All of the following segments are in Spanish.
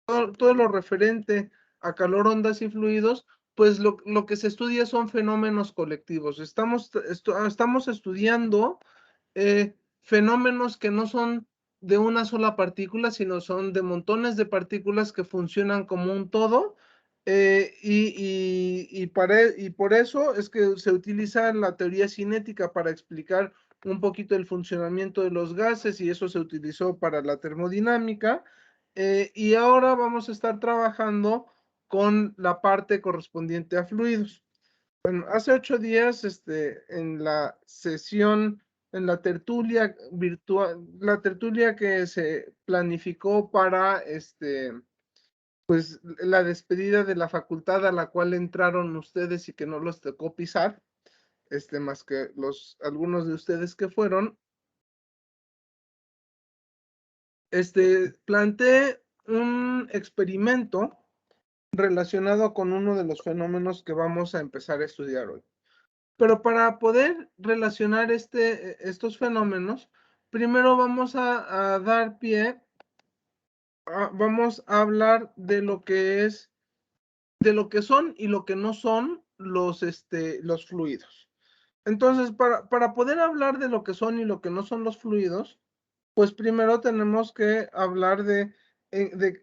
todo lo referente a calor, ondas y fluidos, pues lo que se estudia son fenómenos colectivos. Estamos estudiando fenómenos que no son de una sola partícula, sino son de montones de partículas que funcionan como un todo. Y por eso es que se utiliza la teoría cinética para explicar un poquito el funcionamiento de los gases, y eso se utilizó para la termodinámica. Y ahora vamos a estar trabajando con la parte correspondiente a fluidos. Bueno, hace 8 días, en la sesión, en la tertulia virtual, la tertulia que se planificó para, pues, la despedida de la facultad a la cual entraron ustedes y que no los tocó pisar, más que algunos de ustedes que fueron, planteé un experimento relacionado con uno de los fenómenos que vamos a empezar a estudiar hoy. Pero para poder relacionar estos fenómenos, primero vamos a dar pie, vamos a hablar de lo que es, de lo que son y lo que no son los fluidos. Entonces, para poder hablar de lo que son y lo que no son los fluidos, pues primero tenemos que hablar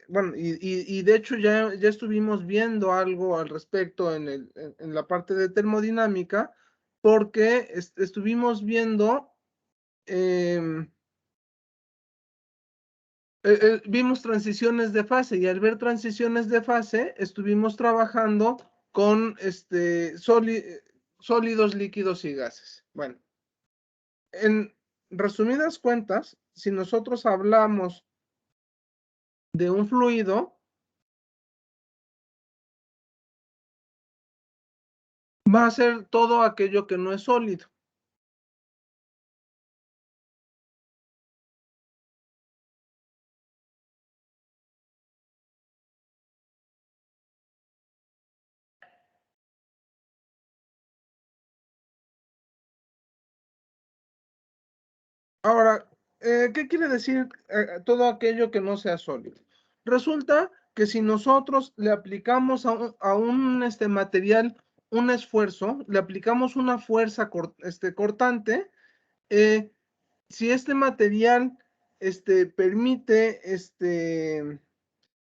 bueno, y de hecho ya estuvimos viendo algo al respecto en la parte de termodinámica, porque estuvimos viendo, vimos transiciones de fase, y al ver transiciones de fase estuvimos trabajando con sólidos, líquidos y gases. Bueno, en resumidas cuentas, si nosotros hablamos de un fluido, va a ser todo aquello que no es sólido. Ahora, ¿qué quiere decir todo aquello que no sea sólido? Resulta que si nosotros le aplicamos a un material un esfuerzo, le aplicamos una fuerza cortante, eh, si este material permite,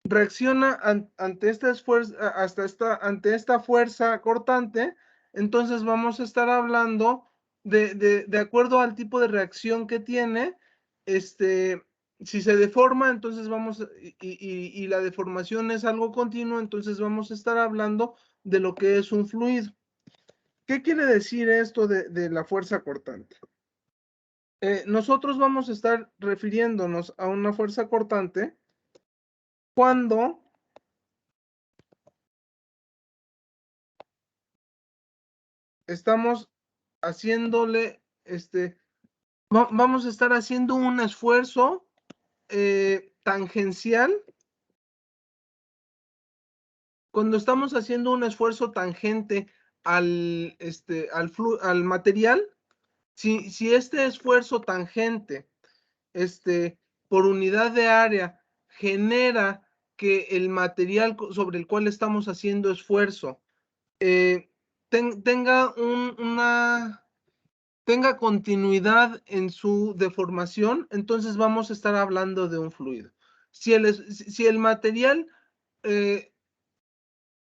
reacciona ante este esfuerzo, ante esta fuerza cortante, entonces vamos a estar hablando de acuerdo al tipo de reacción que tiene, si se deforma, entonces y la deformación es algo continuo, entonces vamos a estar hablando de lo que es un fluido. ¿Qué quiere decir esto de la fuerza cortante? Nosotros vamos a estar refiriéndonos a una fuerza cortante cuando estamos haciéndole, vamos a estar haciendo un esfuerzo tangencial. Cuando estamos haciendo un esfuerzo tangente al material, si este esfuerzo tangente, por unidad de área, genera que el material sobre el cual estamos haciendo esfuerzo tenga tenga continuidad en su deformación, entonces vamos a estar hablando de un fluido. Si el material, eh,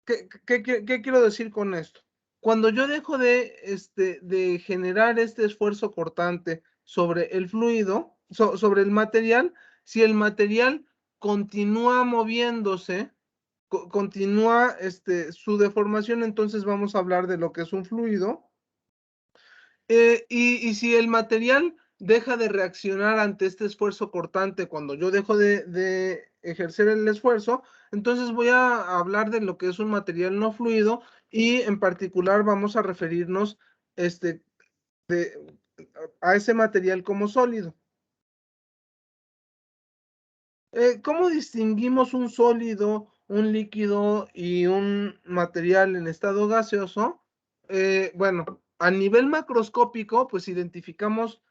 ¿qué quiero decir con esto? Cuando yo dejo de generar este esfuerzo cortante sobre el fluido, sobre el material, si el material continúa moviéndose, continúa su deformación, entonces vamos a hablar de lo que es un fluido. Y si el material deja de reaccionar ante este esfuerzo cortante cuando yo dejo de ejercer el esfuerzo, entonces voy a hablar de lo que es un material no fluido, y en particular vamos a referirnos este, de, a ese material como sólido. ¿Cómo distinguimos un sólido, un líquido y un material en estado gaseoso? Bueno, a nivel macroscópico, pues identificamos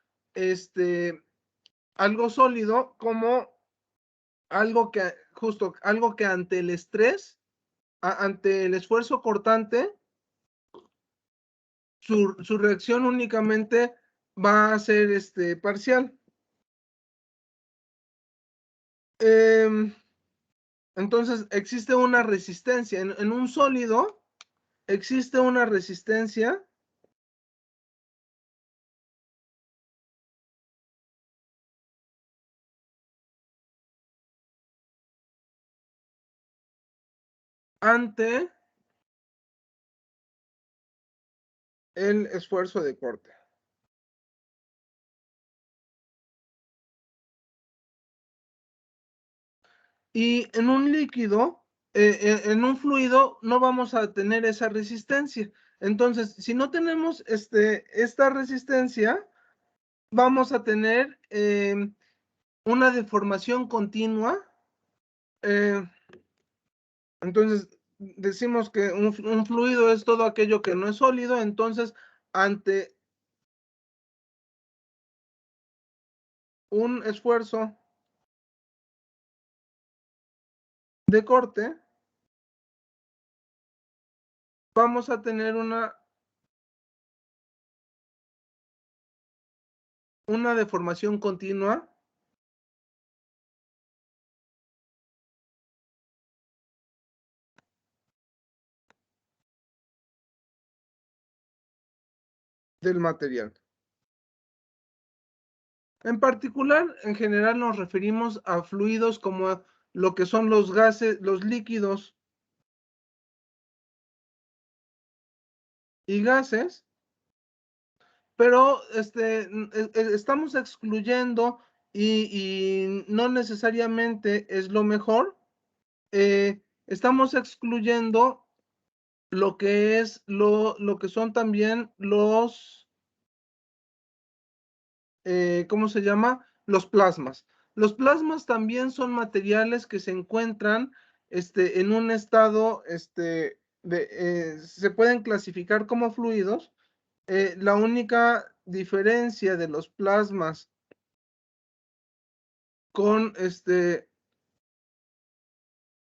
algo sólido como algo que, justo algo que ante el estrés, ante el esfuerzo cortante, su reacción únicamente va a ser parcial. Entonces, existe una resistencia. En un sólido, existe una resistencia ante el esfuerzo de corte. Y en un líquido, en un fluido, no vamos a tener esa resistencia. Entonces, si no tenemos esta resistencia, vamos a tener una deformación continua. Entonces, decimos que un fluido es todo aquello que no es sólido. Entonces, ante un esfuerzo de corte, vamos a tener una deformación continua del material. En particular, en general nos referimos a fluidos como lo que son los gases, los líquidos y gases, pero estamos excluyendo y no necesariamente es lo mejor. Estamos excluyendo lo que es lo que son también los ¿cómo se llama? Los plasmas. Los plasmas también son materiales que se encuentran en un estado, se pueden clasificar como fluidos. La única diferencia de los plasmas con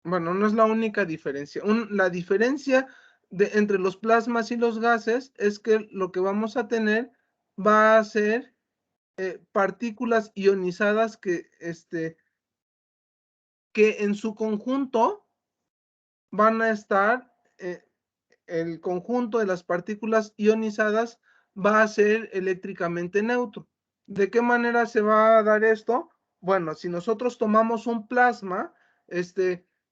bueno, no es la única diferencia. La diferencia entre los plasmas y los gases es que lo que vamos a tener va a ser partículas ionizadas que en su conjunto van a estar, el conjunto de las partículas ionizadas va a ser eléctricamente neutro. ¿De qué manera se va a dar esto? Bueno, si nosotros tomamos un plasma,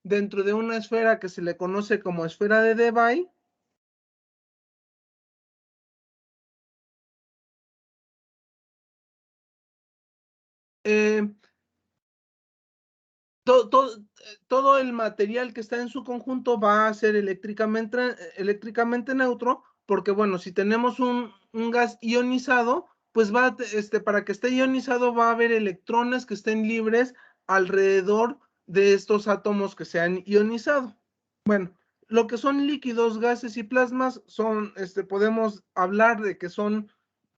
dentro de una esfera que se le conoce como esfera de Debye, eh, todo el material que está en su conjunto va a ser eléctricamente neutro, porque bueno, si tenemos un gas ionizado, pues para que esté ionizado va a haber electrones que estén libres alrededor de estos átomos que se han ionizado. Bueno, lo que son líquidos, gases y plasmas son, podemos hablar de que son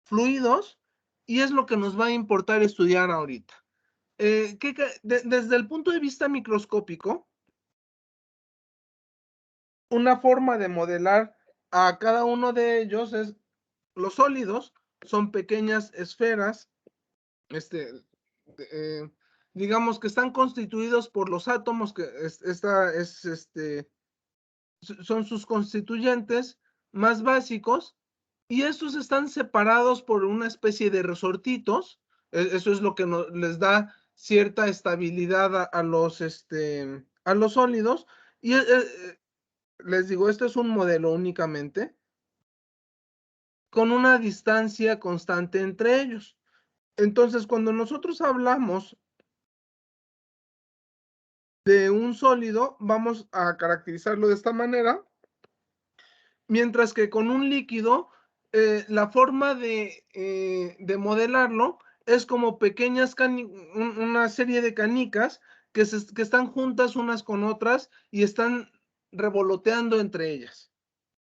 fluidos y es lo que nos va a importar estudiar ahorita. Desde el punto de vista microscópico, una forma de modelar a cada uno de ellos es los sólidos, son pequeñas esferas, digamos que están constituidos por los átomos que son sus constituyentes más básicos y estos están separados por una especie de resortitos. Eso es lo que les da cierta estabilidad a los sólidos. Y les digo, esto es un modelo únicamente con una distancia constante entre ellos. Entonces, cuando nosotros hablamos de un sólido, vamos a caracterizarlo de esta manera, mientras que con un líquido, la forma de modelarlo es como pequeñas una serie de canicas que están juntas unas con otras y están revoloteando entre ellas.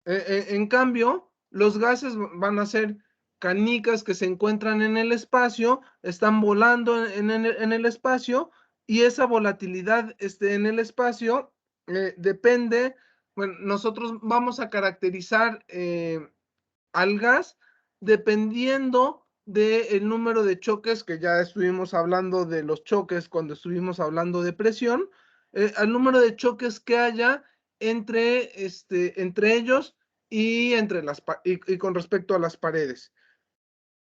En cambio, los gases van a ser canicas que se encuentran en el espacio, están volando en el espacio y esa volatilidad en el espacio depende, bueno, nosotros vamos a caracterizar al gas dependiendo del número de choques, que ya estuvimos hablando de los choques cuando estuvimos hablando de presión, al número de choques que haya entre ellos y, y con respecto a las paredes.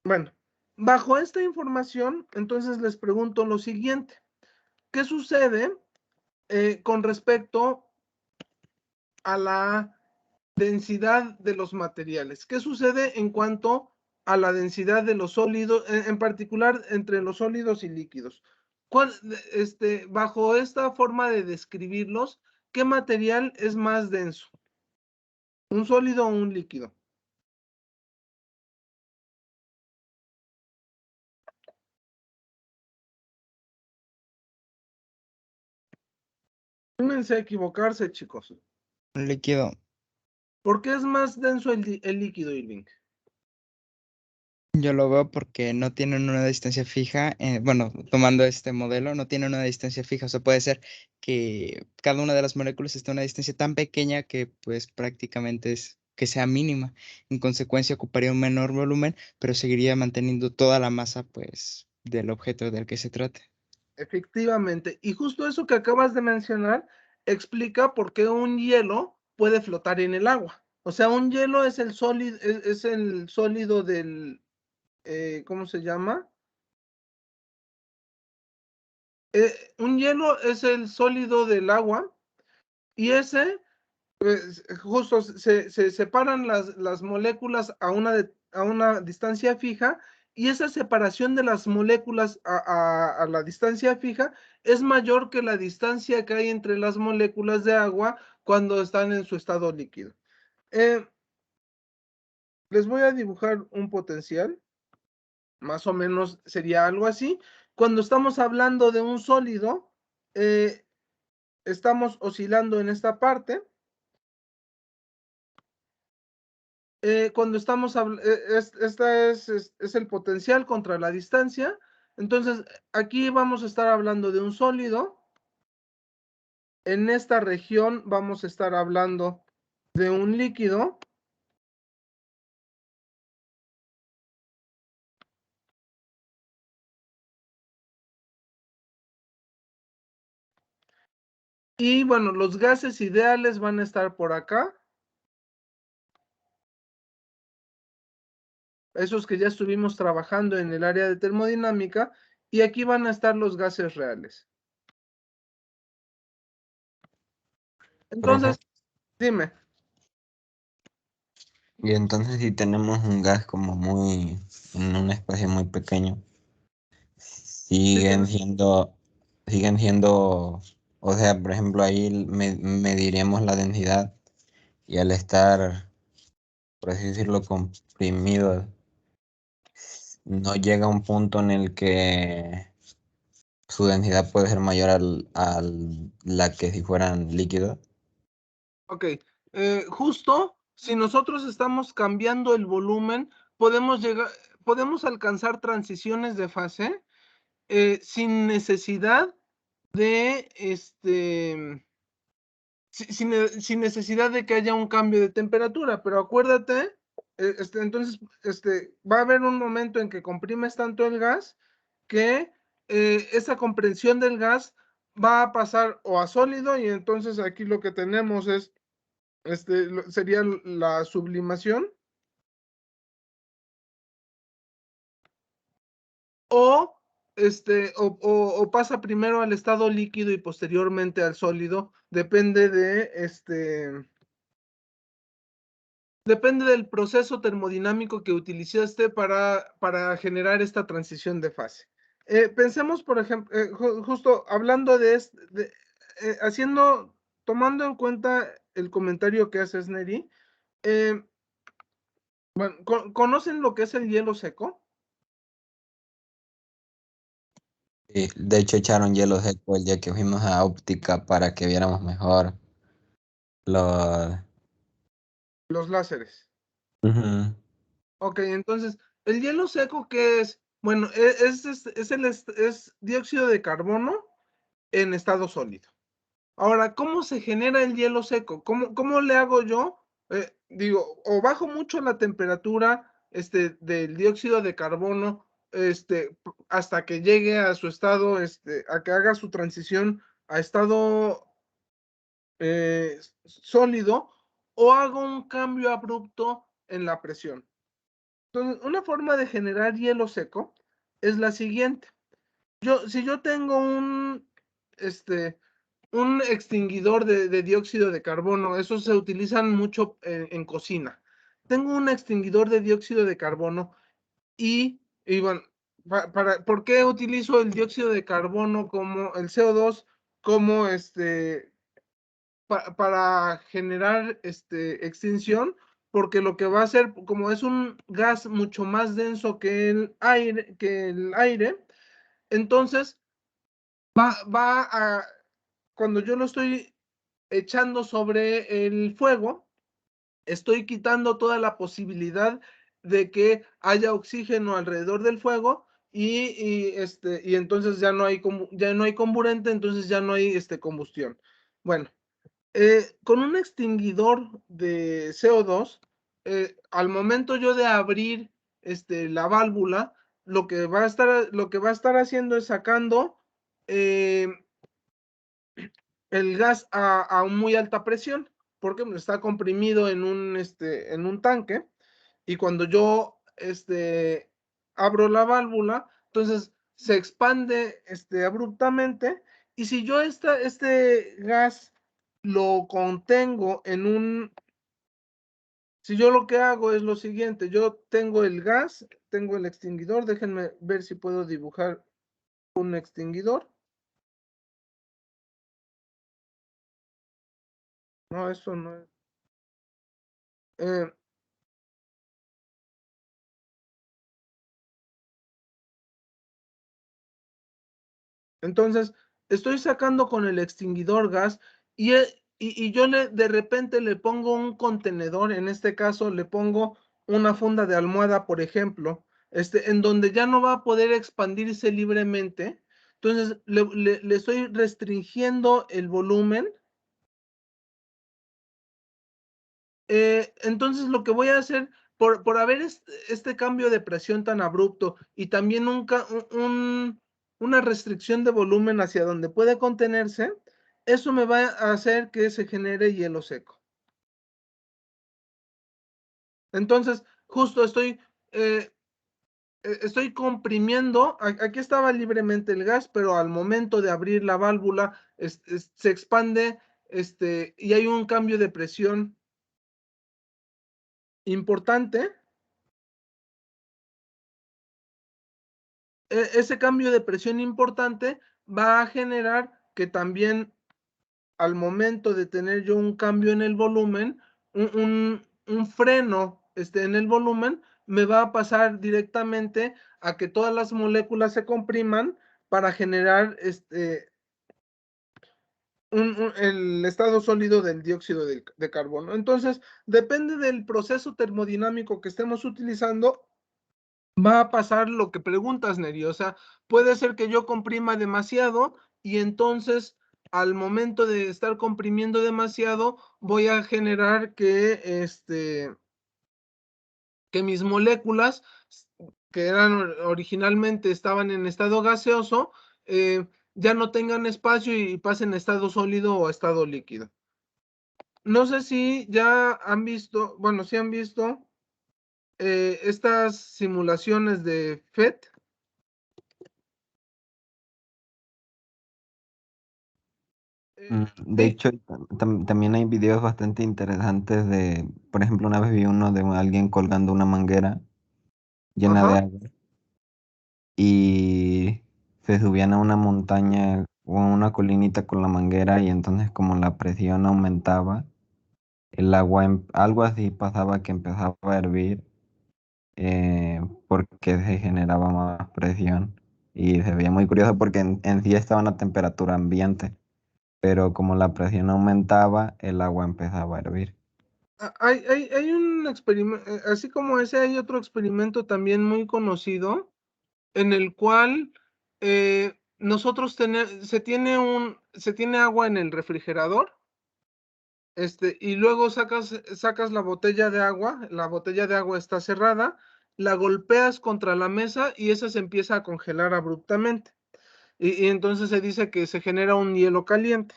Bueno, bajo esta información, entonces les pregunto lo siguiente. ¿Qué sucede con respecto a la densidad de los materiales? ¿Qué sucede en cuanto a la densidad de los sólidos, en particular entre los sólidos y líquidos? Bajo esta forma de describirlos, ¿qué material es más denso? ¿Un sólido o un líquido? Fíjense a equivocarse, chicos. Líquido. ¿Por qué es más denso el líquido, Irving? Yo lo veo porque no tienen una distancia fija, bueno, tomando este modelo, no tienen una distancia fija, o sea, puede ser que cada una de las moléculas esté a una distancia tan pequeña que pues prácticamente es que sea mínima, en consecuencia ocuparía un menor volumen, pero seguiría manteniendo toda la masa pues del objeto del que se trate. Efectivamente, y justo eso que acabas de mencionar explica por qué un hielo puede flotar en el agua. O sea, un hielo es el sólido, es el sólido del, ¿cómo se llama? Un hielo es el sólido del agua y ese, pues, justo se separan las moléculas a una distancia fija y esa separación de las moléculas a la distancia fija es mayor que la distancia que hay entre las moléculas de agua cuando están en su estado líquido. Les voy a dibujar un potencial. Más o menos sería algo así. Cuando estamos hablando de un sólido, estamos oscilando en esta parte. Cuando estamos hablando, esta es el potencial contra la distancia. Entonces, aquí vamos a estar hablando de un sólido. En esta región vamos a estar hablando de un líquido. Y bueno, los gases ideales van a estar por acá. Esos que ya estuvimos trabajando en el área de termodinámica. Y aquí van a estar los gases reales. Profe, Entonces, dime. y entonces si tenemos un gas como muy, en un espacio muy pequeño, Sí, siguen siendo, o sea, por ejemplo, ahí mediríamos la densidad y al estar, por así decirlo, comprimido, no llega a un punto en el que su densidad puede ser mayor a la que si fueran líquidos. Ok, justo si nosotros estamos cambiando el volumen, podemos alcanzar transiciones de fase sin necesidad de sin necesidad de que haya un cambio de temperatura, pero acuérdate, entonces, va a haber un momento en que comprimes tanto el gas que esa comprensión del gas va a pasar o a sólido y entonces aquí lo que tenemos es, sería la sublimación o o pasa primero al estado líquido y posteriormente al sólido, depende del proceso termodinámico que utilizaste para generar esta transición de fase. Pensemos, por ejemplo, justo hablando tomando en cuenta el comentario que haces, Neri, bueno, ¿conocen lo que es el hielo seco? Sí, de hecho, echaron hielo seco el día que fuimos a óptica para que viéramos mejor los... Los láseres. Ujú. Ok, entonces, ¿el hielo seco qué es? Bueno, es dióxido de carbono en estado sólido. Ahora, ¿cómo se genera el hielo seco? ¿Cómo le hago yo? Digo, o bajo mucho la temperatura del dióxido de carbono hasta que llegue a su estado, a que haga su transición a estado sólido, o hago un cambio abrupto en la presión. Entonces, una forma de generar hielo seco es la siguiente. Si yo tengo un extinguidor de dióxido de carbono, esos se utilizan mucho en cocina. Tengo un extinguidor de dióxido de carbono y bueno, ¿por qué utilizo el dióxido de carbono como el CO2 como para generar extinción? Porque lo que va a hacer, como es un gas mucho más denso que el aire, entonces va a, cuando yo lo estoy echando sobre el fuego, estoy quitando toda la posibilidad de que haya oxígeno alrededor del fuego y entonces ya no hay comburente, entonces ya no hay combustión. Bueno, con un extinguidor de CO2, al momento yo de abrir la válvula, lo que va a estar haciendo es sacando el gas a muy alta presión, porque está comprimido en un tanque, y cuando yo abro la válvula, entonces se expande abruptamente, y si yo este gas lo contengo si yo lo que hago es lo siguiente, yo tengo el gas, tengo el extinguidor, déjenme ver si puedo dibujar un extinguidor. No, eso no es. Entonces, estoy sacando con el extinguidor gas y yo de repente le pongo un contenedor, en este caso le pongo una funda de almohada, por ejemplo, en donde ya no va a poder expandirse libremente. Entonces, le estoy restringiendo el volumen. Entonces, lo que voy a hacer, por haber este cambio de presión tan abrupto y también una restricción de volumen hacia donde puede contenerse, eso me va a hacer que se genere hielo seco. Entonces, justo estoy comprimiendo, aquí estaba libremente el gas, pero al momento de abrir la válvula se expande y hay un cambio de presión importante. Ese cambio de presión importante va a generar que también al momento de tener yo un cambio en el volumen, un freno en el volumen, me va a pasar directamente a que todas las moléculas se compriman para generar el estado sólido del dióxido de carbono. Entonces, depende del proceso termodinámico que estemos utilizando, va a pasar lo que preguntas, Neri. O sea, puede ser que yo comprima demasiado y entonces al momento de estar comprimiendo demasiado voy a generar que mis moléculas que originalmente estaban en estado gaseoso ya no tengan espacio y pasen a estado sólido o a estado líquido. No sé si ya han visto, bueno, si han visto estas simulaciones de FET. De hecho, también hay videos bastante interesantes de, por ejemplo, una vez vi uno de alguien colgando una manguera llena de Ajá. agua y se subían a una montaña o a una colinita con la manguera y entonces como la presión aumentaba, el agua, algo así pasaba que empezaba a hervir porque se generaba más presión y se veía muy curioso porque en sí estaban a temperatura ambiente, pero como la presión aumentaba, el agua empezaba a hervir. Hay un experimento, así como ese, hay otro experimento también muy conocido, en el cual nosotros se tiene agua en el refrigerador, y luego sacas la botella de agua está cerrada, la golpeas contra la mesa y esa se empieza a congelar abruptamente. Y entonces se dice que se genera un hielo caliente.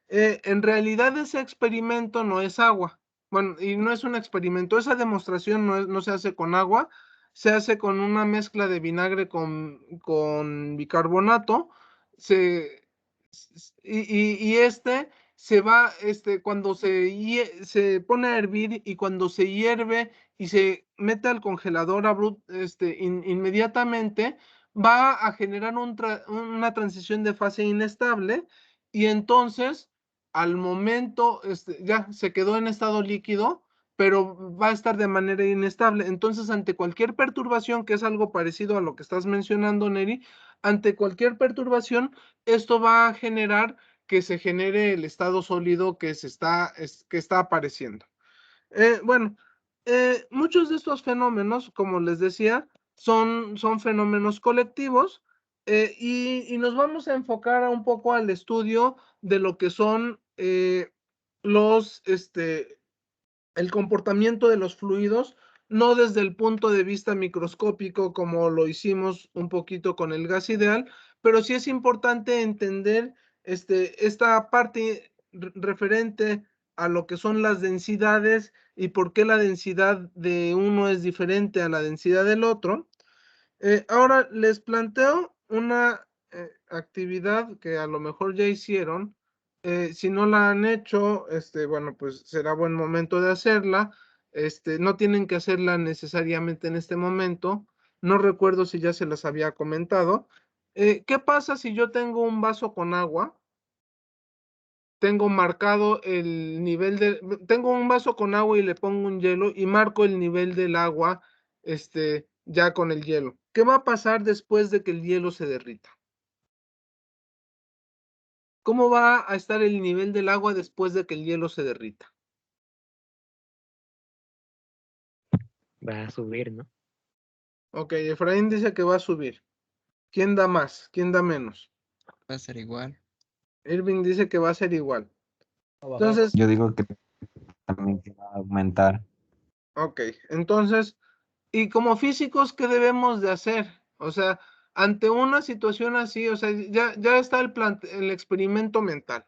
En realidad ese experimento no es agua. Bueno, y no es un experimento, esa demostración no se hace con agua, se hace con una mezcla de vinagre con bicarbonato, y se va, cuando se pone a hervir y cuando se hierve y se mete al congelador inmediatamente, va a generar una transición de fase inestable y entonces al momento ya se quedó en estado líquido, pero va a estar de manera inestable. Entonces, ante cualquier perturbación, que es algo parecido a lo que estás mencionando, Neri, ante cualquier perturbación, esto va a generar que se genere el estado sólido que está apareciendo. Bueno, muchos de estos fenómenos, como les decía, son fenómenos colectivos, y nos vamos a enfocar un poco al estudio de lo que son el comportamiento de los fluidos, no desde el punto de vista microscópico como lo hicimos un poquito con el gas ideal, pero sí es importante entender esta parte referente a lo que son las densidades y por qué la densidad de uno es diferente a la densidad del otro. Ahora les planteo una actividad que a lo mejor ya hicieron. Si no la han hecho, bueno, pues será buen momento de hacerla. No tienen que hacerla necesariamente en este momento. No recuerdo si ya se las había comentado. ¿Qué pasa si yo tengo un vaso con agua? Tengo marcado el nivel tengo un vaso con agua y le pongo un hielo y marco el nivel del agua, ya con el hielo. ¿Qué va a pasar después de que el hielo se derrita? ¿Cómo va a estar el nivel del agua después de que el hielo se derrita? Va a subir, ¿no? Ok, Efraín dice que va a subir. ¿Quién da más? ¿Quién da menos? Va a ser igual. Irving dice que va a ser igual. Entonces, Yo digo que también que va a aumentar. ok, entonces, y como físicos, ¿qué debemos de hacer? O sea, ante una situación así, o sea, ya está el experimento mental.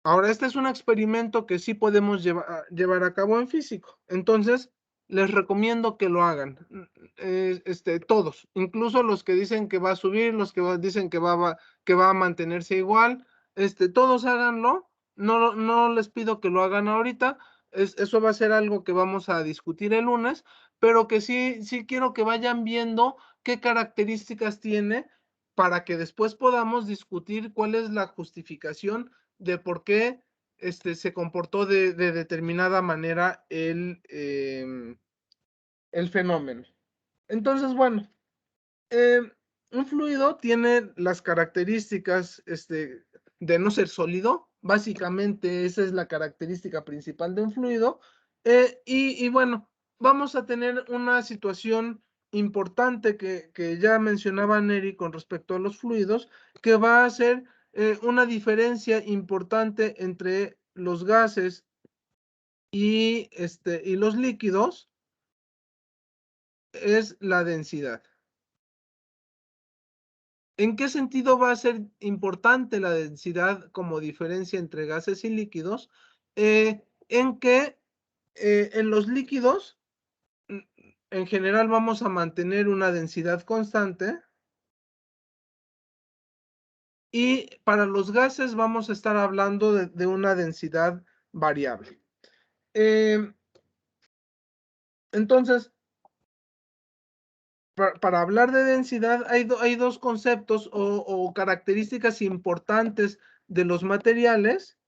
Ahora, este es un experimento que sí podemos llevar a cabo en físico. Entonces, les recomiendo que lo hagan. Todos, incluso los que dicen que va a subir, los que dicen que va a mantenerse igual, todos háganlo. No les pido que lo hagan ahorita. Eso va a ser algo que vamos a discutir el lunes, pero que sí quiero que vayan viendo qué características tiene para que después podamos discutir cuál es la justificación de por qué se comportó de determinada manera el fenómeno. Entonces, bueno, un fluido tiene las características de no ser sólido. Básicamente, esa es la característica principal de un fluido. Y bueno, vamos a tener una situación importante que ya mencionaba Neri con respecto a los fluidos, que va a ser una diferencia importante entre los gases y los líquidos, es la densidad. ¿En qué sentido va a ser importante la densidad como diferencia entre gases y líquidos? En que en los líquidos, en general, vamos a mantener una densidad constante, y para los gases vamos a estar hablando de una densidad variable. Entonces, para hablar de densidad, hay dos conceptos o características importantes de los materiales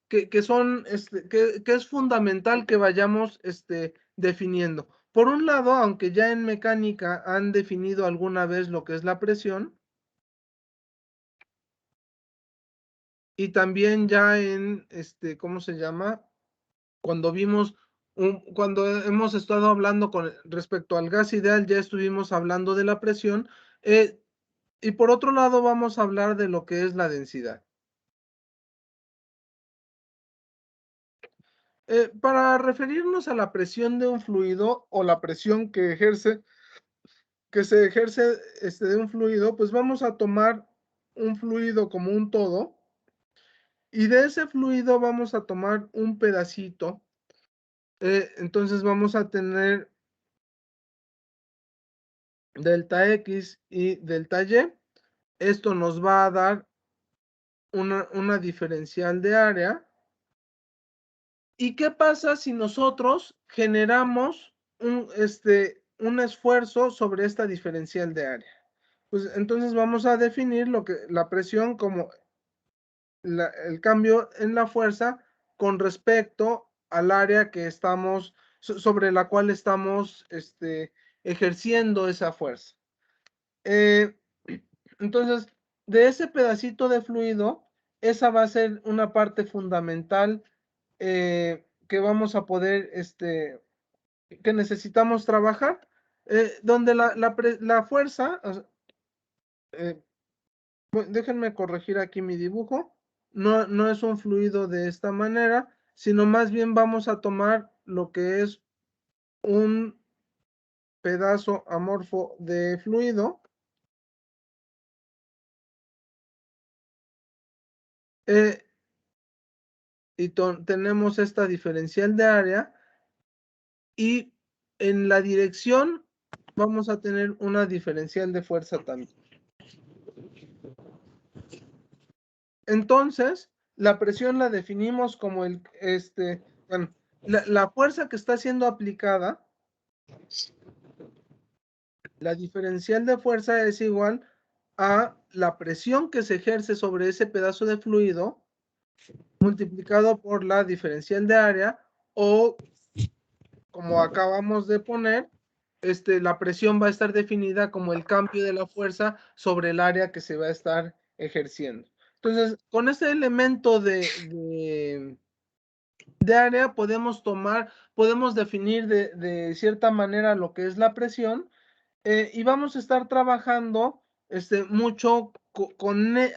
que son, que es fundamental que vayamos definiendo. Por un lado, aunque ya en mecánica han definido alguna vez lo que es la presión, y también ya en, ¿cómo se llama? Cuando cuando hemos estado hablando respecto al gas ideal, ya estuvimos hablando de la presión. Y por otro lado vamos a hablar de lo que es la densidad. Para referirnos a la presión de un fluido o la presión que se ejerce de un fluido, pues vamos a tomar un fluido como un todo y de ese fluido vamos a tomar un pedacito. Entonces vamos a tener delta X y delta Y. Esto nos va a dar una diferencial de área. ¿Y qué pasa si nosotros generamos un esfuerzo sobre esta diferencial de área? Pues entonces vamos a definir la presión como el cambio en la fuerza con respecto al área que estamos, sobre la cual estamos ejerciendo esa fuerza. Entonces, de ese pedacito de fluido, esa va a ser una parte fundamental que vamos a poder, que necesitamos trabajar, donde la fuerza, déjenme corregir aquí mi dibujo, no es un fluido de esta manera, sino más bien vamos a tomar lo que es un pedazo amorfo de fluido. Y tenemos esta diferencial de área y en la dirección vamos a tener una diferencial de fuerza también. Entonces, la presión la definimos como bueno, la fuerza que está siendo aplicada, la diferencial de fuerza es igual a la presión que se ejerce sobre ese pedazo de fluido multiplicado por la diferencial de área o, como acabamos de poner, la presión va a estar definida como el cambio de la fuerza sobre el área que se va a estar ejerciendo. Entonces, con este elemento de área podemos definir de cierta manera lo que es la presión y vamos a estar trabajando mucho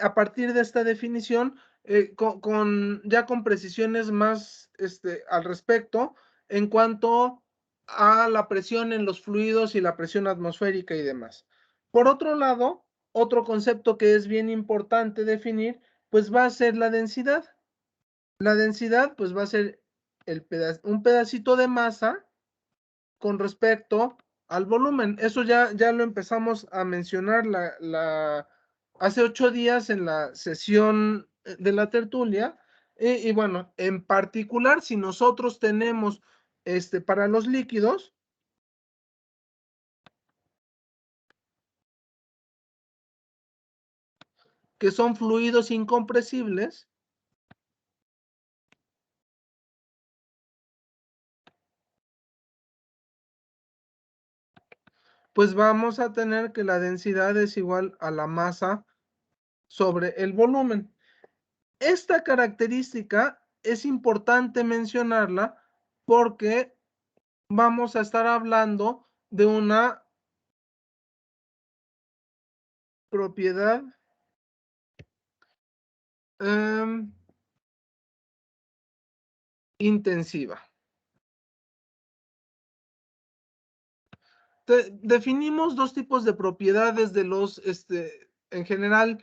a partir de esta definición, ya con precisiones más al respecto en cuanto a la presión en los fluidos y la presión atmosférica y demás. Por otro lado, otro concepto que es bien importante definir, pues va a ser la densidad. La densidad, pues va a ser un pedacito de masa con respecto al volumen. Eso ya lo empezamos a mencionar hace 8 días en la sesión de la tertulia. Y bueno, en particular, si nosotros tenemos para los líquidos, que son fluidos incompresibles, pues vamos a tener que la densidad es igual a la masa sobre el volumen. Esta característica es importante mencionarla porque vamos a estar hablando de una propiedad intensiva. Definimos dos tipos de propiedades de los, en general,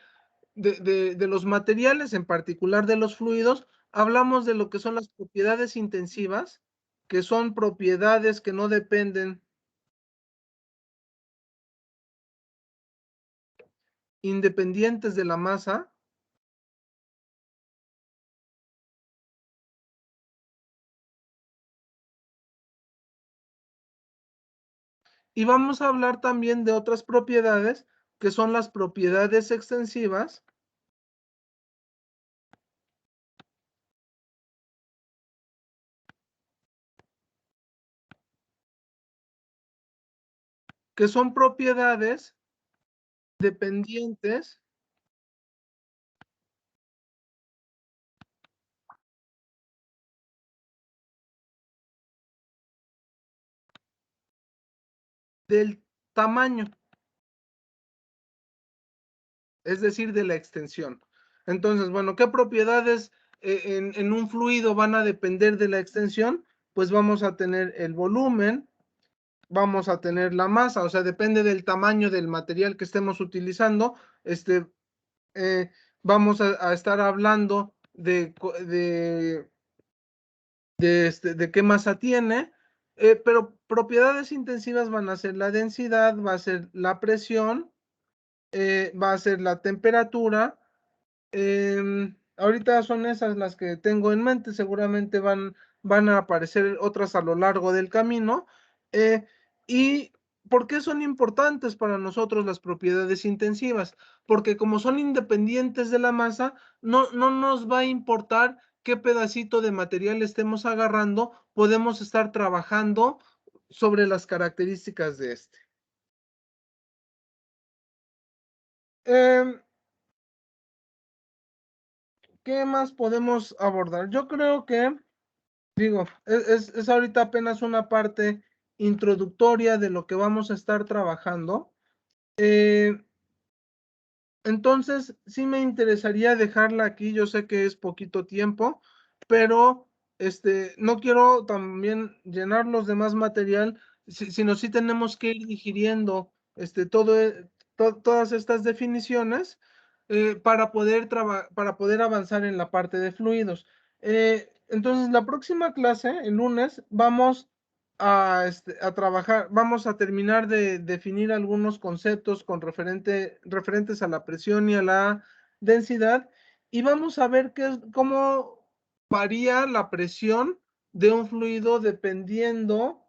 de los materiales, en particular de los fluidos. Hablamos de lo que son las propiedades intensivas, que son propiedades que no dependen independientes de la masa. Y vamos a hablar también de otras propiedades, que son las propiedades extensivas, que son propiedades dependientes del tamaño. es decir, de la extensión. Entonces, bueno, ¿qué propiedades en un fluido van a depender de la extensión? Pues vamos a tener el volumen, vamos a tener la masa, o sea, depende del tamaño del material que estemos utilizando, vamos a estar hablando de qué masa tiene, pero propiedades intensivas van a ser la densidad, va a ser la presión, va a ser la temperatura. Ahorita son esas las que tengo en mente, seguramente van a aparecer otras a lo largo del camino. ¿Y por qué son importantes para nosotros las propiedades intensivas? Porque como son independientes de la masa, no nos va a importar qué pedacito de material estemos agarrando, podemos estar trabajando sobre las características de este. ¿Qué más podemos abordar? Yo creo que, digo, es ahorita apenas una parte introductoria de lo que vamos a estar trabajando. Entonces, sí me interesaría dejarla aquí. Yo sé que es poquito tiempo, pero no quiero también llenarlos de más material, sino sí tenemos que ir digiriendo todas estas definiciones para poder avanzar en la parte de fluidos. Entonces, la próxima clase, el lunes, vamos a trabajar, vamos a terminar de definir algunos conceptos referentes a la presión y a la densidad, y vamos a ver cómo varía la presión de un fluido dependiendo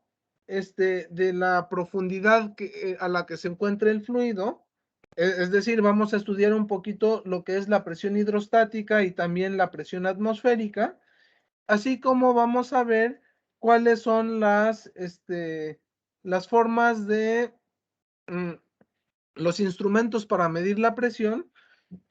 de la profundidad a la que se encuentre el fluido. Es decir, vamos a estudiar un poquito lo que es la presión hidrostática y también la presión atmosférica, así como vamos a ver cuáles son las formas de los instrumentos para medir la presión.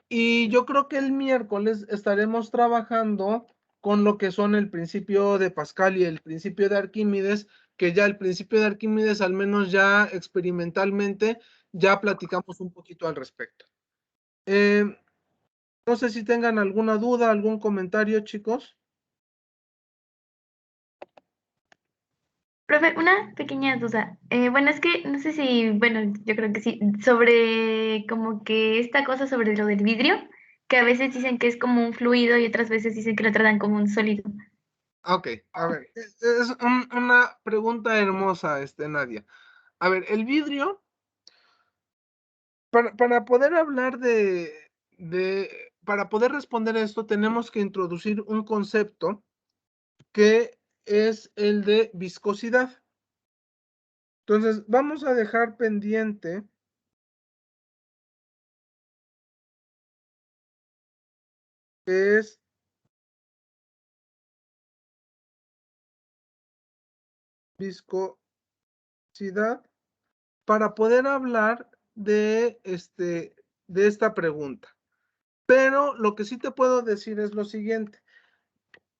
Y yo creo que el miércoles estaremos trabajando con lo que son el principio de Pascal y el principio de Arquímedes, que ya el principio de Arquímedes, al menos ya experimentalmente, ya platicamos un poquito al respecto. No sé si tengan alguna duda, algún comentario, chicos. Profe, una pequeña duda. Bueno, es que no sé si, bueno, yo creo que sí, sobre como que esta cosa sobre lo del vidrio, que a veces dicen que es como un fluido y otras veces dicen que lo tratan como un sólido. Ok, a ver, es una pregunta hermosa, Nadia. A ver, el vidrio, para poder hablar para poder responder esto, tenemos que introducir un concepto que es el de viscosidad. Entonces, vamos a dejar pendiente que es viscosidad para poder hablar de esta pregunta. Pero lo que sí te puedo decir es lo siguiente.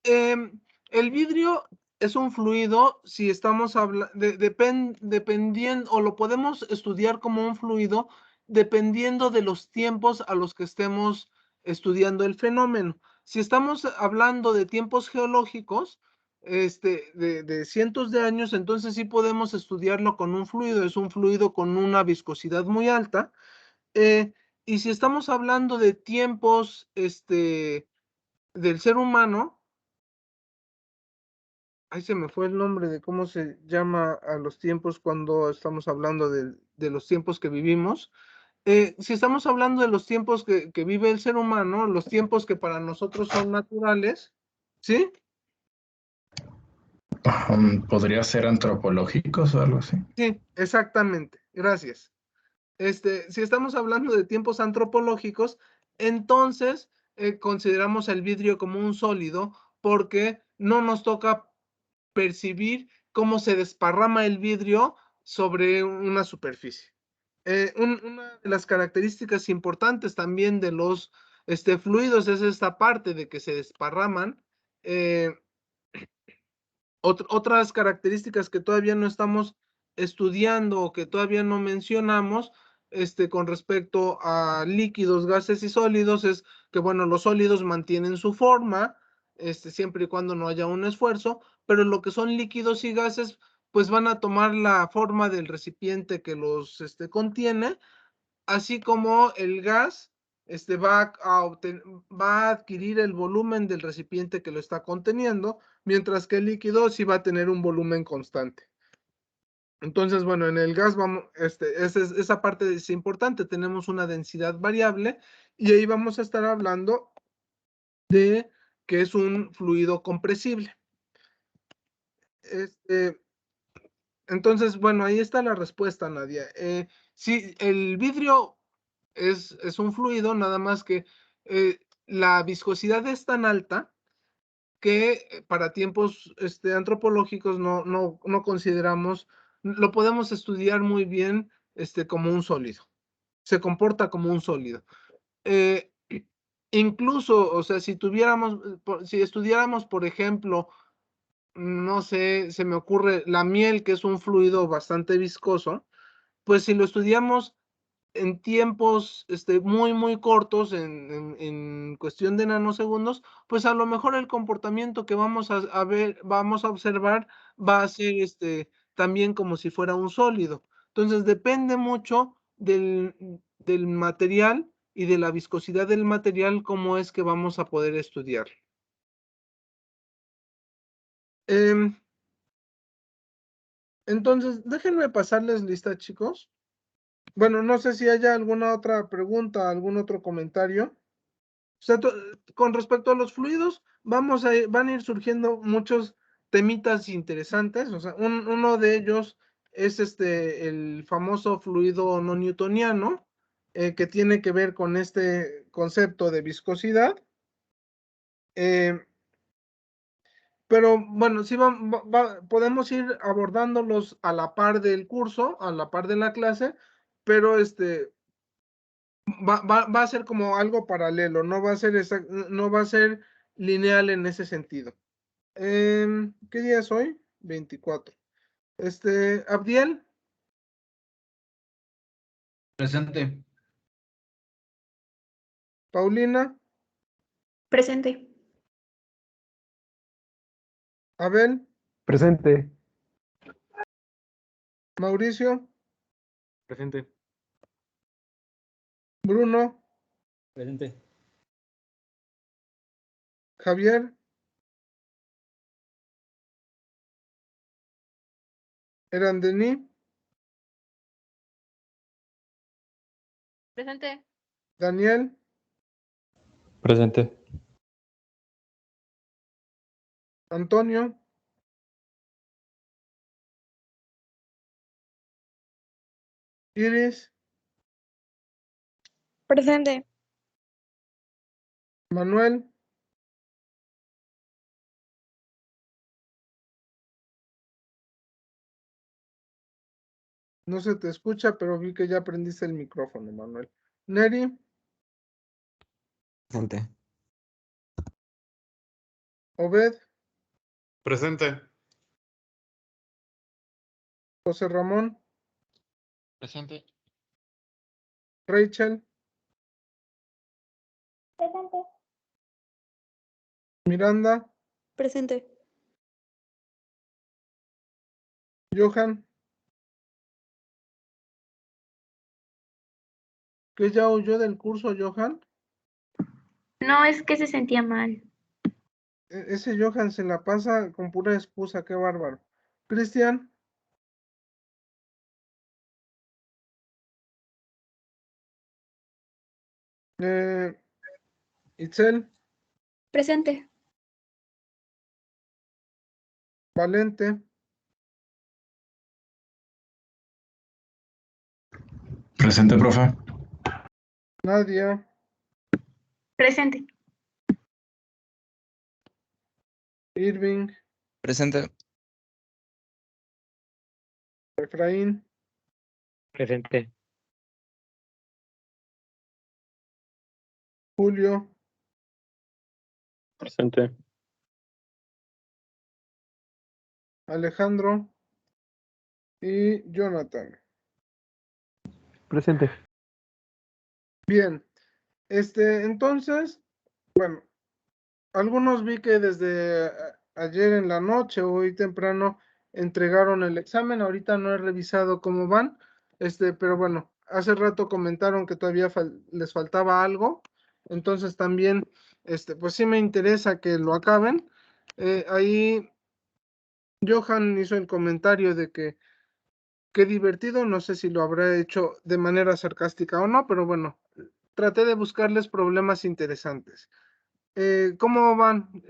El vidrio es un fluido, si estamos hablando, dependiendo, o lo podemos estudiar como un fluido, dependiendo de los tiempos a los que estemos estudiando el fenómeno. Si estamos hablando de tiempos geológicos, de cientos de años, entonces sí podemos estudiarlo con un fluido. Es un fluido con una viscosidad muy alta. Y si estamos hablando de tiempos, del ser humano, ahí se me fue el nombre de cómo se llama a los tiempos cuando estamos hablando de los tiempos que vivimos. Si estamos hablando de los tiempos que vive el ser humano, los tiempos que para nosotros son naturales, ¿sí? ¿Podría ser antropológicos o algo así? Sí, exactamente. Gracias. Si estamos hablando de tiempos antropológicos, entonces consideramos el vidrio como un sólido porque no nos toca percibir cómo se desparrama el vidrio sobre una superficie. Una de las características importantes también de los fluidos es esta parte de que se desparraman. Otras características que todavía no estamos estudiando o que todavía no mencionamos con respecto a líquidos, gases y sólidos es que, bueno, los sólidos mantienen su forma, siempre y cuando no haya un esfuerzo, pero lo que son líquidos y gases, pues van a tomar la forma del recipiente que los contiene, así como el gas va a adquirir el volumen del recipiente que lo está conteniendo, mientras que el líquido sí va a tener un volumen constante. Entonces, bueno, en el gas vamos, esa parte es importante, tenemos una densidad variable y ahí vamos a estar hablando de que es un fluido compresible. Entonces, bueno, ahí está la respuesta, Nadia. Sí, el vidrio es un fluido, nada más que la viscosidad es tan alta que para tiempos antropológicos no consideramos, lo podemos estudiar muy bien como un sólido. Se comporta como un sólido. Incluso, o sea, si estudiáramos, por ejemplo, no sé, se me ocurre la miel, que es un fluido bastante viscoso, pues si lo estudiamos en tiempos muy cortos, en cuestión de nanosegundos, pues a lo mejor el comportamiento que vamos vamos a observar va a ser también como si fuera un sólido. Entonces depende mucho del material y de la viscosidad del material, cómo es que vamos a poder estudiar. Entonces, déjenme pasarles lista, chicos. Bueno, no sé si haya alguna otra pregunta, algún otro comentario. O sea, con respecto a los fluidos, van a ir surgiendo muchos temitas interesantes. O sea, uno de ellos es el famoso fluido no newtoniano, que tiene que ver con este concepto de viscosidad. Pero bueno, sí podemos ir abordándolos a la par del curso, a la par de la clase, pero va a ser como algo paralelo, no va a ser lineal en ese sentido. ¿Qué día es hoy? 24. Abdiel, Presente. Paulina, Presente. Abel, Presente. Mauricio, Presente. Bruno, Presente. Javier, Erandení, Presente. Daniel, Presente. Antonio, Iris, Presente. Manuel, no se te escucha, pero vi que ya prendiste el micrófono, Manuel. Neri, Presente. Obed, Presente. José Ramón, Presente. Rachel, Presente. Miranda, Presente. Johan, que ya huyó del curso, Johan. No, es que se sentía mal. Ese Johan se la pasa con pura excusa, qué bárbaro. Cristian, Itzel, Presente. Valente, Presente, profe. Nadia, Presente. Irving, Presente. Efraín, Presente. Julio, Presente. Alejandro y Jonathan. Presente. Bien, entonces, bueno, algunos vi que desde ayer en la noche o hoy temprano entregaron el examen. Ahorita no he revisado cómo van, pero bueno, hace rato comentaron que todavía les faltaba algo. Entonces también, pues sí me interesa que lo acaben. Ahí Johan hizo el comentario de que qué divertido, no sé si lo habrá hecho de manera sarcástica o no, pero bueno, traté de buscarles problemas interesantes. ¿Cómo van?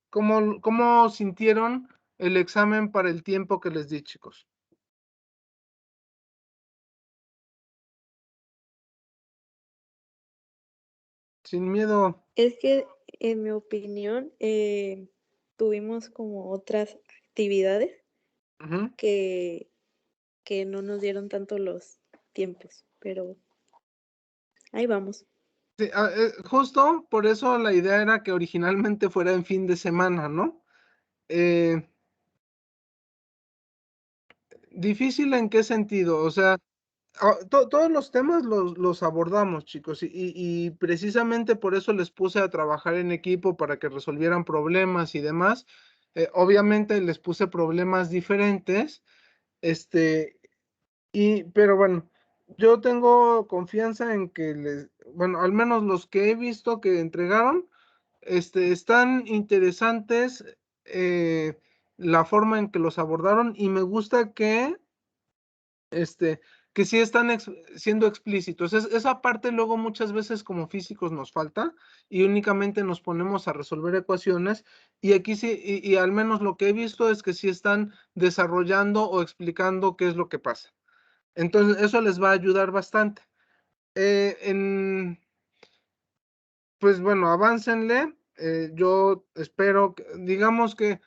¿Cómo sintieron el examen para el tiempo que les di, chicos? Sin miedo. Es que, en mi opinión, tuvimos como otras actividades Ujú. que no nos dieron tanto los tiempos, pero ahí vamos. Sí, justo por eso la idea era que originalmente fuera en fin de semana, ¿no? ¿Difícil en qué sentido? O sea, todos los temas los abordamos, chicos, y precisamente por eso les puse a trabajar en equipo para que resolvieran problemas y demás. Obviamente les puse problemas diferentes, pero bueno, yo tengo confianza en que bueno, al menos los que he visto que entregaron, están interesantes, la forma en que los abordaron, y me gusta que sí están siendo explícitos. Esa parte luego muchas veces como físicos nos falta y únicamente nos ponemos a resolver ecuaciones, y aquí sí, y al menos lo que he visto es que sí están desarrollando o explicando qué es lo que pasa. Entonces, eso les va a ayudar bastante. Pues bueno, aváncenle. Yo espero, digamos que,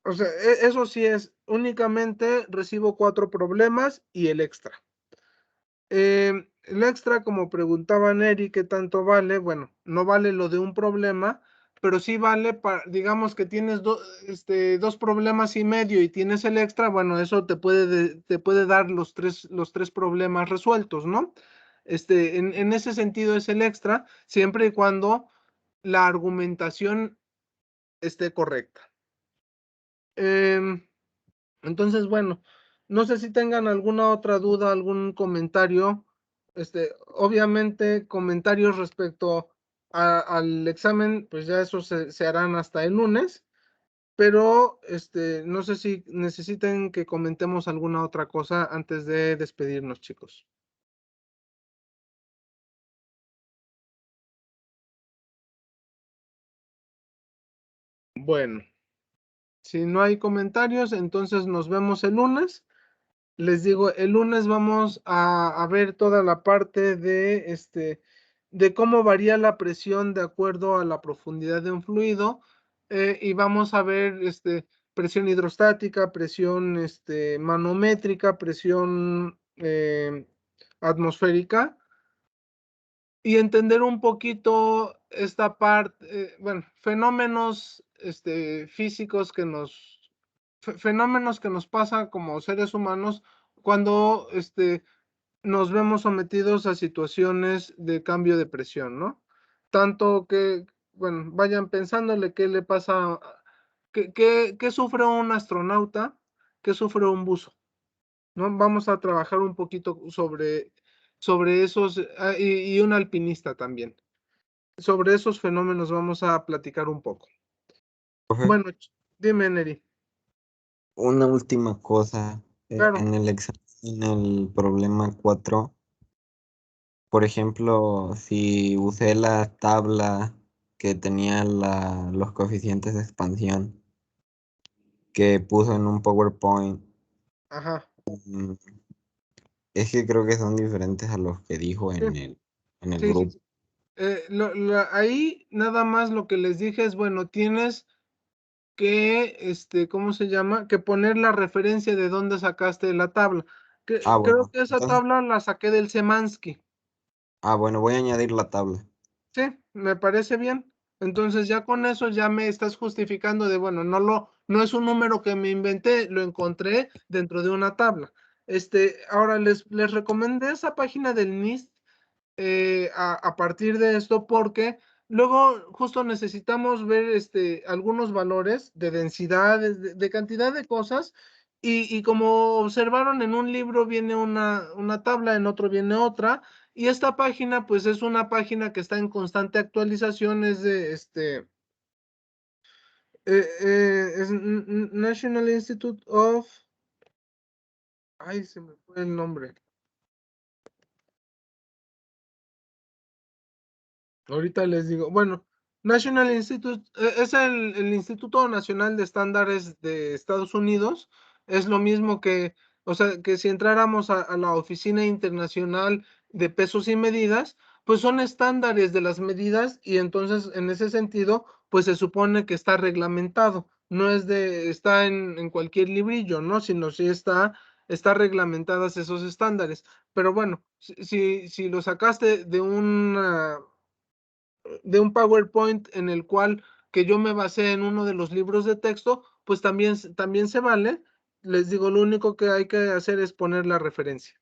o sea, eso sí es, únicamente recibo 4 problemas y el extra. El extra, como preguntaba Neri, ¿qué tanto vale? Bueno, no vale lo de un problema, pero sí vale para, digamos que tienes 2 problemas y medio y tienes el extra, bueno, eso te puede dar los tres problemas resueltos, ¿no? En ese sentido es el extra, siempre y cuando la argumentación esté correcta. Entonces, bueno, no sé si tengan alguna otra duda, algún comentario. Obviamente, comentarios respecto al examen, pues ya eso se harán hasta el lunes, pero no sé si necesiten que comentemos alguna otra cosa antes de despedirnos, chicos. Bueno, si no hay comentarios, entonces nos vemos el lunes. Les digo, el lunes vamos a ver toda la parte de cómo varía la presión de acuerdo a la profundidad de un fluido, y vamos a ver presión hidrostática, presión manométrica, presión atmosférica, y entender un poquito esta parte, bueno, fenómenos físicos fenómenos que nos pasan como seres humanos cuando nos vemos sometidos a situaciones de cambio de presión, ¿no? Tanto que, bueno, vayan pensándole qué le pasa, qué sufre un astronauta, qué sufre un buzo, ¿no? Vamos a trabajar un poquito sobre esos, y un alpinista también. Sobre esos fenómenos vamos a platicar un poco. Profe, Bueno, dime, Neri. una última cosa. Claro. En el examen, en el problema 4, por ejemplo, si usé la tabla que tenía los coeficientes de expansión que puso en un PowerPoint, Ajá. mm, es que creo que son diferentes a los que dijo Sí, en el sí, sí. grupo. Ahí nada más lo que les dije es, bueno, tienes que, ¿cómo se llama? Que poner la referencia de dónde sacaste la tabla. Ah, Creo bueno. que esa Entonces, tabla la saqué del Semansky. bueno, voy a añadir la tabla. Sí, me parece bien. Entonces ya con eso ya me estás justificando de, bueno, no es un número que me inventé, lo encontré dentro de una tabla. Ahora les recomendé esa página del NIST a partir de esto, porque luego justo necesitamos ver algunos valores de densidad, de cantidad de cosas, y como observaron en un libro viene una tabla, en otro viene otra, y esta página pues es una página que está en constante actualización, es de es National Institute of, ay, se me fue el nombre. Ahorita les digo, bueno, National Institute es el Instituto Nacional de Estándares de Estados Unidos. Es lo mismo que, o sea, que si entráramos a la Oficina Internacional de Pesos y Medidas, pues son estándares de las medidas y entonces en ese sentido, pues se supone que está reglamentado. No es está en cualquier librillo, ¿no? Sino sí está reglamentadas esos estándares. Pero bueno, si lo sacaste de un PowerPoint en el cual que yo me basé en uno de los libros de texto, pues también se vale. Les digo, lo único que hay que hacer es poner la referencia.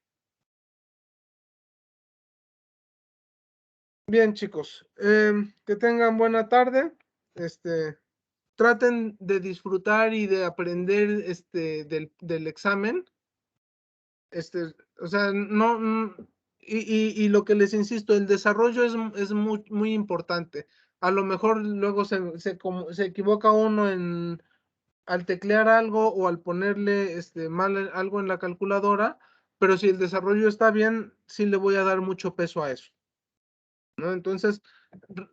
Bien, chicos, que tengan buena tarde. Traten de disfrutar y de aprender del examen. O sea, no, y lo que les insisto, el desarrollo es muy, muy importante. A lo mejor luego se equivoca uno al teclear algo o al ponerle mal algo en la calculadora, pero si el desarrollo está bien, sí le voy a dar mucho peso a eso, ¿no? Entonces,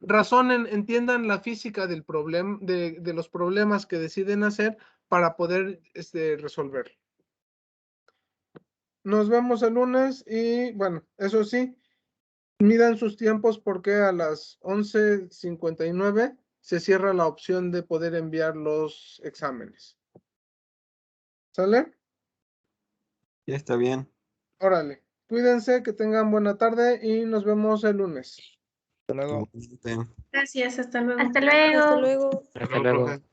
razonen, entiendan la física del problema, de los problemas que deciden hacer para poder resolverlo. Nos vemos el lunes y bueno, eso sí, midan sus tiempos porque a las 11:59 se cierra la opción de poder enviar los exámenes. ¿Sale? Ya está bien. Órale. Cuídense, que tengan buena tarde y nos vemos el lunes. Hasta luego. Igualmente. Gracias, hasta luego. Hasta luego. Hasta luego. Hasta luego. Profe.